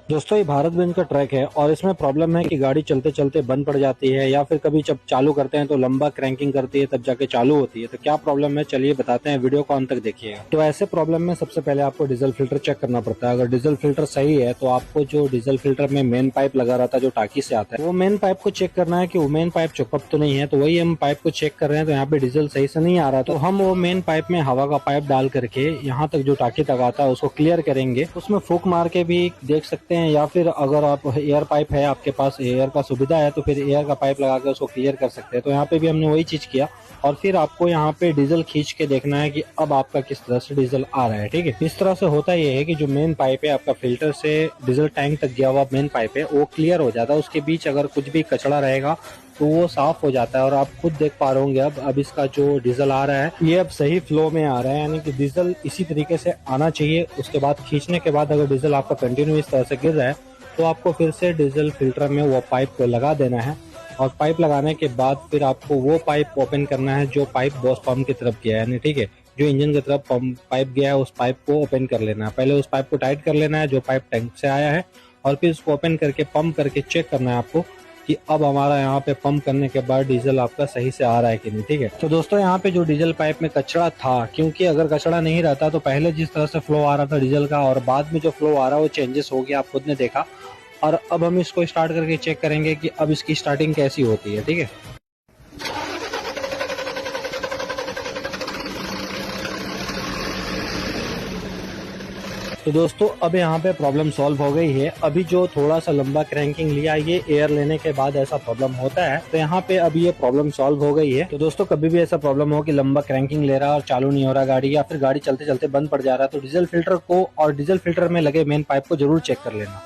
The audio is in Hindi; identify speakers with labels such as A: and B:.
A: दोस्तों ये भारत बेंज का ट्रैक है और इसमें प्रॉब्लम है कि गाड़ी चलते चलते बंद पड़ जाती है या फिर कभी जब चालू करते हैं तो लंबा क्रैंकिंग करती है तब जाके चालू होती है। तो क्या प्रॉब्लम है चलिए बताते हैं, वीडियो को अंत तक देखिएगा। तो ऐसे प्रॉब्लम में सबसे पहले आपको डीजल फिल्टर चेक करना पड़ता है। अगर डीजल फिल्टर सही है तो आपको जो डीजल फिल्टर में मेन पाइप लगा रहता है जो टाकी से आता है वो मेन पाइप को चेक करना है कि वो मेन पाइप चोकअप तो नहीं है। तो वही हम पाइप को चेक कर रहे हैं तो यहाँ पे डीजल सही से नहीं आ रहा, तो हम वो मेन पाइप में हवा का पाइप डाल करके यहाँ तक जो टाकी तक आता है उसको क्लियर करेंगे। उसमें फूक मार के भी देख सकते हैं या फिर अगर आप एयर पाइप है, आपके पास एयर का सुविधा है तो फिर एयर का पाइप लगा के उसको क्लियर कर सकते हैं। तो यहाँ पे भी हमने वही चीज किया और फिर आपको यहाँ पे डीजल खींच के देखना है कि अब आपका किस तरह से डीजल आ रहा है। ठीक है, इस तरह से होता ये है कि जो मेन पाइप है आपका फिल्टर से डीजल टैंक तक गया हुआ मेन पाइप है वो क्लियर हो जाता है। उसके बीच अगर कुछ भी कचड़ा रहेगा तो वो साफ हो जाता है और आप खुद देख पा रहे होंगे अब इसका जो डीजल आ रहा है ये अब सही फ्लो में आ रहा है, यानी कि डीजल इसी तरीके से आना चाहिए। उसके बाद खींचने के बाद अगर डीजल आपका कंटिन्यू इस तरह से गिर रहा है तो आपको फिर से डीजल फिल्टर में वो पाइप को लगा देना है और पाइप लगाने के बाद फिर आपको वो पाइप ओपन करना है जो पाइप बॉस पंप की तरफ गया है, यानी ठीक है जो इंजन की तरफ पाइप गया है उस पाइप को ओपन कर लेना है। पहले उस पाइप को टाइट कर लेना है जो पाइप टैंक से आया है और फिर उसको ओपन करके पंप करके चेक करना है आपको कि अब हमारा यहाँ पे पंप करने के बाद डीजल आपका सही से आ रहा है कि नहीं। ठीक है, तो दोस्तों यहाँ पे जो डीजल पाइप में कचरा था, क्योंकि अगर कचरा नहीं रहता तो पहले जिस तरह से फ्लो आ रहा था डीजल का और बाद में जो फ्लो आ रहा है वो चेंजेस हो गया, आप खुद ने देखा। और अब हम इसको स्टार्ट करके चेक करेंगे कि अब इसकी स्टार्टिंग कैसी होती है। ठीक है, तो दोस्तों अब यहाँ पे प्रॉब्लम सॉल्व हो गई है। अभी जो थोड़ा सा लंबा क्रैंकिंग लिया ये एयर लेने के बाद ऐसा प्रॉब्लम होता है, तो यहाँ पे अभी ये प्रॉब्लम सॉल्व हो गई है। तो दोस्तों कभी भी ऐसा प्रॉब्लम हो कि लंबा क्रैंकिंग ले रहा है और चालू नहीं हो रहा गाड़ी या फिर गाड़ी चलते चलते बंद पड़ जा रहा है तो डीजल फिल्टर को और डीजल फिल्टर में लगे मेन पाइप को जरूर चेक कर लेना।